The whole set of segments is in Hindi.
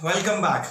Welcome back.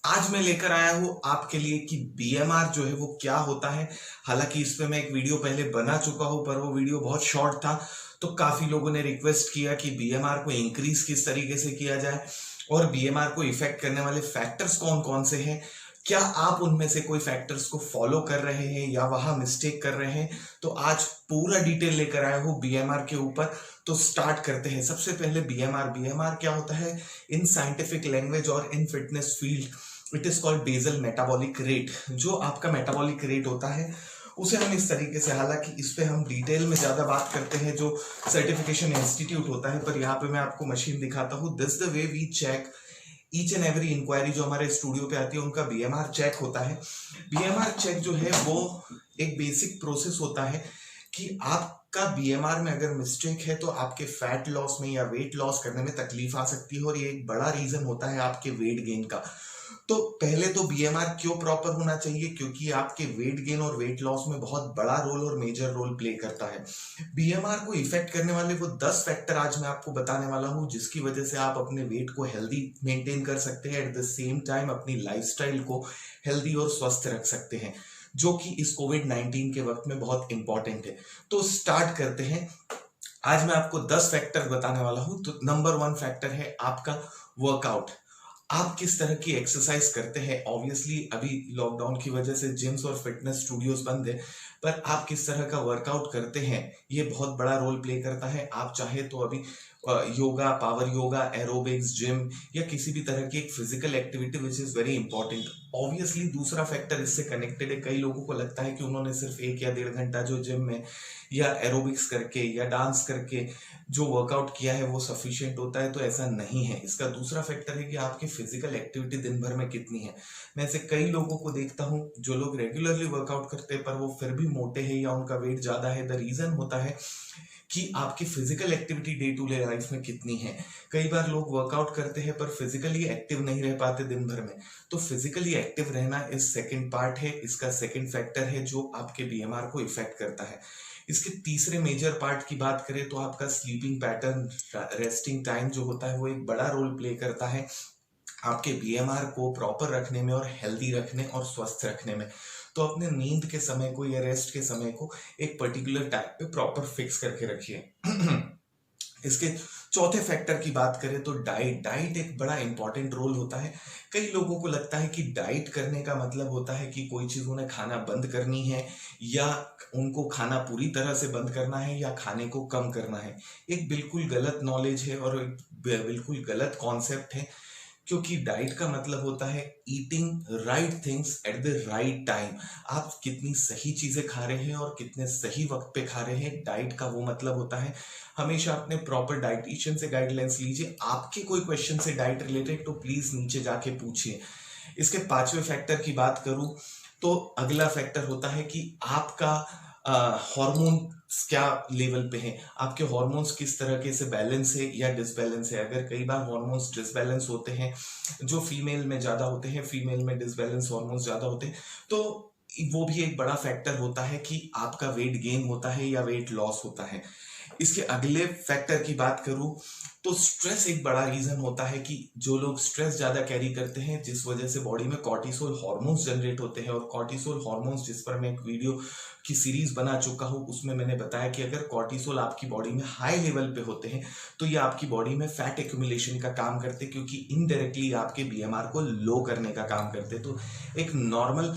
आज मैं लेकर आया हूँ आपके लिए कि बीएमआर जो है वो क्या होता है। हालांकि इस पे मैं एक वीडियो पहले बना चुका हूँ, पर वो वीडियो बहुत शॉर्ट था, तो काफी लोगों ने रिक्वेस्ट किया कि बीएमआर को इंक्रीज किस तरीके से किया जाए और बीएमआर को इफेक्ट करने वाले फैक्टर्स कौन कौन से हैं, क्या आप उनमें से कोई फैक्टर्स को फॉलो कर रहे हैं या वहां मिस्टेक कर रहे हैं। तो आज पूरा डिटेल लेकर आया हूँ बीएमआर के ऊपर। तो स्टार्ट करते हैं। सबसे पहले बीएमआर बीएमआर क्या होता है इन साइंटिफिक लैंग्वेज और in fitness field. It is called basal metabolic rate. जो आपका मेटाबॉलिक रेट होता है उसे हम इस तरीके से, हालांकि इस पे हम डिटेल में ज्यादा बात करते हैं जो सर्टिफिकेशन इंस्टीट्यूट होता है, पर यहाँ पे मैं आपको मशीन दिखाता हूँ। This the way we check each and every inquiry जो हमारे स्टूडियो पे आती है उनका बीएमआर चेक होता है। बीएमआर चेक जो है वो एक बेसिक प्रोसेस होता है कि आपका बीएमआर में अगर मिस्टेक है तो आपके फैट लॉस में या वेट लॉस करने में तकलीफ आ सकती है, और ये एक बड़ा रीजन होता है आपके वेट गेन का। तो पहले तो बीएमआर क्यों प्रॉपर होना चाहिए, क्योंकि आपके वेट गेन और वेट लॉस में बहुत बड़ा रोल और मेजर रोल प्ले करता है। बीएमआर को इफेक्ट करने वाले वो 10 फैक्टर आज मैं आपको बताने वाला हूं, जिसकी वजह से आप अपने वेट को हेल्दी मेंटेन कर सकते हैं, एट द सेम टाइम अपनी लाइफस्टाइल को हेल्दी और स्वस्थ रख सकते हैं, जो कि इस कोविड-19 के वक्त में बहुत इंपॉर्टेंट है। तो स्टार्ट करते हैं। आज मैं आपको 10 फैक्टर बताने वाला हूं। तो नंबर 1 फैक्टर है आपका वर्कआउट। आप किस तरह की एक्सरसाइज करते हैं। ऑब्वियसली अभी लॉकडाउन की वजह से जिम्स और फिटनेस स्टूडियोज बंद है, पर आप किस तरह का वर्कआउट करते हैं ये बहुत बड़ा रोल प्ले करता है। आप चाहे तो अभी yoga, power yoga, aerobics, gym या किसी भी तरह की एक physical activity which is very important. Obviously दूसरा फैक्टर इससे कनेक्टेड है। कई लोगों को लगता है कि उन्होंने सिर्फ 1 या 1.5 घंटा जो जिम में या एरोबिक्स करके या डांस करके जो वर्कआउट किया है वो सफिशिएंट होता है, तो ऐसा नहीं है। इसका दूसरा फैक्टर है कि आपकी फिजिकल एक्टिविटी दिन भर में कितनी है। मैं ऐसे कई लोगों को देखता हूं जो लोग रेगुलरली वर्कआउट करते हैं पर वो फिर भी मोटे हैं या उनका वेट ज्यादा है। द रीजन होता है कि आपकी physical activity day to day life में कितनी है। कई बार लोग वर्कआउट करते हैं पर फिजिकली एक्टिव नहीं रह पाते दिन भर में। तो फिजिकली एक्टिव रहना इस सेकंड पार्ट है, इसका सेकंड फैक्टर है जो आपके बीएमआर को इफेक्ट करता है। इसके तीसरे मेजर पार्ट की बात करें तो आपका स्लीपिंग पैटर्न, रेस्टिंग टाइम जो होता है वो एक बड़ा रोल प्ले करता है आपके बीएमआर को प्रॉपर रखने में और हेल्दी रखने और स्वस्थ रखने में। तो अपने नींद के समय को या रेस्ट के समय को एक पर्टिकुलर टाइम पे प्रॉपर फिक्स करके रखिए। इसके चौथे फैक्टर की बात करें तो डाइट। डाइट एक बड़ा इंपॉर्टेंट रोल होता है। कई लोगों को लगता है कि डाइट करने का मतलब होता है कि कोई चीज उन्हें खाना बंद करनी है या उनको खाना पूरी तरह से बंद करना है या खाने को कम करना है। एक बिल्कुल गलत नॉलेज है और एक बिल्कुल गलत कॉन्सेप्ट है, क्योंकि डाइट का मतलब होता है eating right things at the right time. आप कितनी सही चीजें खा रहे हैं और कितने सही वक्त पे खा रहे हैं, डाइट का वो मतलब होता है। हमेशा अपने प्रॉपर डाइटिशियन से गाइडलाइंस लीजिए। आपके कोई क्वेश्चन से डाइट रिलेटेड तो प्लीज नीचे जाके पूछिए। इसके पांचवें फैक्टर की बात करूं तो अगला फैक्टर होता है कि आपका हार्मोन क्या लेवल पे है, आपके हार्मोन्स किस तरीके से बैलेंस है या डिसबैलेंस है। अगर कई बार हार्मोन्स डिसबैलेंस होते हैं, जो फीमेल में ज्यादा होते हैं, फीमेल में डिसबैलेंस हार्मोन्स ज्यादा होते हैं, तो वो भी एक बड़ा फैक्टर होता है कि आपका वेट गेन होता है या वेट लॉस होता है। इसके अगले फैक्टर की बात करूं तो स्ट्रेस एक बड़ा रीजन होता है कि जो लोग स्ट्रेस ज्यादा कैरी करते हैं, जिस वजह से बॉडी में कॉर्टिसोल हार्मोन्स जनरेट होते हैं। और कॉर्टिसोल हार्मोन्स जिस पर मैं एक वीडियो की सीरीज बना चुका हूं, उसमें मैंने बताया कि अगर कॉर्टिसोल आपकी बॉडी में हाई लेवल पे होते हैं तो ये आपकी बॉडी में फैट एक्यूमुलेशन का काम करते हैं, क्योंकि इनडायरेक्टली आपके बीएमआर को लो करने का काम करते हैं। तो एक नॉर्मल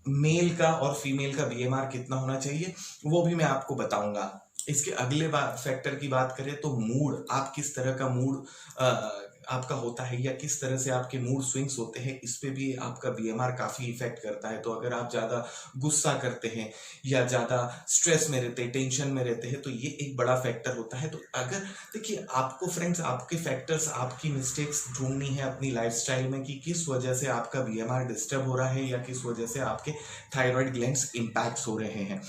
मेल का और फीमेल का बीएमआर कितना होना चाहिए वो भी मैं आपको बताऊंगा। इसके अगले फैक्टर की बात करें तो मूड। आप किस तरह का मूड आपका होता है या किस तरह से आपके मूड स्विंग्स होते हैं, इस पे भी आपका बीएमआर काफी इफेक्ट करता है। तो अगर आप ज्यादा गुस्सा करते हैं या ज्यादा स्ट्रेस में रहते हैं, टेंशन में रहते हैं, तो ये एक बड़ा फैक्टर होता है। तो अगर देखिए आपको फ्रेंड्स आपके फैक्टर्स, आपकी मिस्टेक्स ढूंढनी है अपनी लाइफस्टाइल में कि किस वजह से आपका बीएमआर डिस्टर्ब हो रहा है या किस वजह से आपके थायराइड ग्लैंड्स इंपैक्ट हो रहे हैं।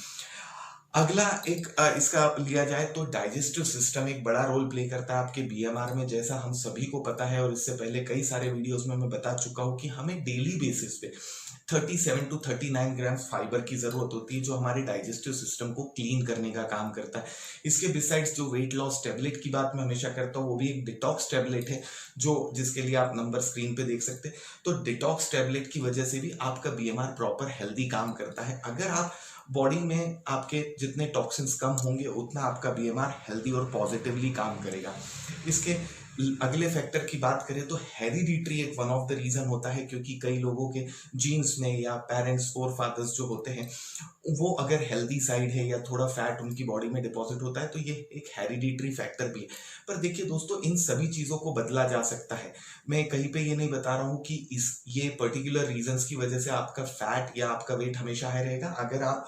अगला एक इसका लिया जाए तो डाइजेस्टिव सिस्टम एक बड़ा रोल प्ले करता है आपके बीएमआर में, जैसा हम सभी को पता है। और इससे पहले कई सारे वीडियोस में मैं बता चुका हूं कि हमें डेली बेसिस पे 37 to 39 ग्राम फाइबर की जरूरत होती है, जो हमारे डाइजेस्टिव सिस्टम को क्लीन करने का काम करता है। इसके बिसाइड्स जो वेट लॉस टेबलेट की बात मैं हमेशा करता हूँ, वो भी एक डिटॉक्स टेबलेट है, जो जिसके लिए आप नंबर स्क्रीन पे देख सकते हैं। तो डिटॉक्स टेबलेट की वजह से भी आपका बीएमआर प्रॉपर हेल्दी काम करता है। अगर आप बॉडी में आपके जितने टॉक्सिन्स कम होंगे, उतना आपका बीएमआर हेल्दी और पॉजिटिवली काम करेगा। इसके अगले फैक्टर की बात करें तो हेरिडिटरी एक वन ऑफ द रीजन होता है, क्योंकि कई लोगों के जीन्स में या पेरेंट्स फोर फादर्स जो होते हैं, वो अगर हेल्दी साइड है या थोड़ा फैट उनकी बॉडी में डिपॉजिट होता है, तो ये एक हेरिडिटरी फैक्टर भी है। पर देखिए दोस्तों, इन सभी चीजों को बदला जा सकता है। मैं कहीं पे ये नहीं बता रहा हूँ कि ये पर्टिकुलर रीजंस की वजह से आपका फैट या आपका वेट हमेशा हाई रहेगा। अगर आप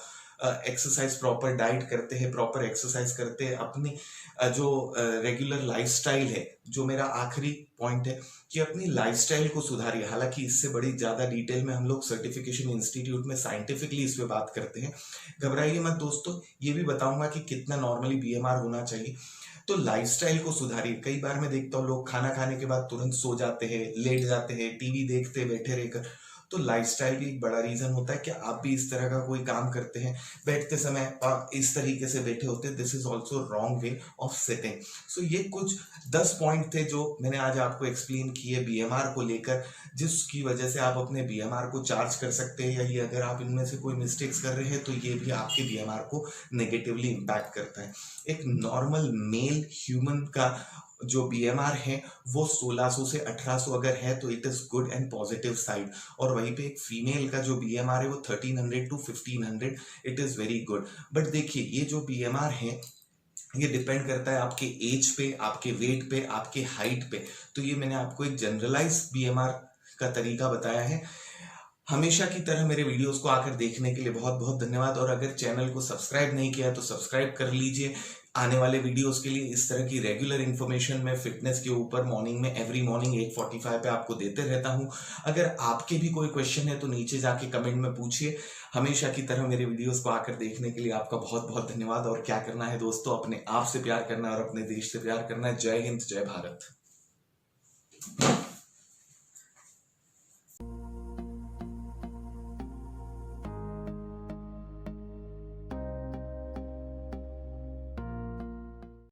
एक्सरसाइज प्रॉपर डाइट करते हैं, प्रॉपर एक्सरसाइज करते हैं, अपनी जो रेगुलर लाइफस्टाइल है, जो मेरा आखिरी पॉइंट है कि अपनी लाइफस्टाइल को सुधारिए। हालांकि इससे बड़ी ज्यादा डिटेल में हम लोग सर्टिफिकेशन इंस्टीट्यूट में साइंटिफिकली इस पे बात करते हैं, घबराइए मत दोस्तों। ये भी बताऊंगा कि कितना नॉर्मली बीएमआर होना चाहिए। तो लाइफस्टाइल को सुधारिए। कई बार मैं देखता हूँ लोग खाना खाने के बाद तुरंत सो जाते हैं, लेट जाते हैं, टीवी देखते बैठे रहकर। तो लाइफस्टाइल भी एक बड़ा रीजन होता है कि आप भी इस तरह का कोई काम करते हैं, बैठते समय इस तरीके से बैठे होते हैं। This is also wrong way of sitting. So ये कुछ 10 पॉइंट थे जो मैंने आज आपको एक्सप्लेन किए बीएमआर को लेकर, जिसकी वजह से आप अपने बीएमआर को चार्ज कर सकते हैं। यही अगर आप इनमें से कोई मिस्टेक्स कर रहे हैं तो ये भी आपके बीएमआर को नेगेटिवली इम्पैक्ट करता है। एक नॉर्मल मेल ह्यूमन का जो बीएमआर है वो 1600 से 1800 अगर है तो it is good and positive side, और वहीं पे एक फीमेल का जो बीएमआर है वो 1300 to 1500, it is very good. But देखिए, ये जो बीएमआर है ये डिपेंड करता है आपके एज पे, आपके वेट पे, आपके हाइट पे। तो ये मैंने आपको एक जनरलाइज बीएमआर का तरीका बताया है। हमेशा की तरह मेरे वीडियोस को आकर देखने के लिए बहुत बहुत धन्यवाद। और अगर चैनल को सब्सक्राइब नहीं किया तो सब्सक्राइब कर लीजिए। आने वाले वीडियोस के लिए इस तरह की रेगुलर इन्फॉर्मेशन मैं फिटनेस के ऊपर मॉर्निंग में एवरी मॉर्निंग 8:45 पे आपको देते रहता हूं। अगर आपके भी कोई क्वेश्चन है तो नीचे जाके कमेंट में पूछिए। हमेशा की तरह मेरे वीडियोस को आकर देखने के लिए आपका बहुत बहुत धन्यवाद। और क्या करना है दोस्तों, अपने आप से प्यार करना है और अपने देश से प्यार करना है। जय हिंद, जय भारत।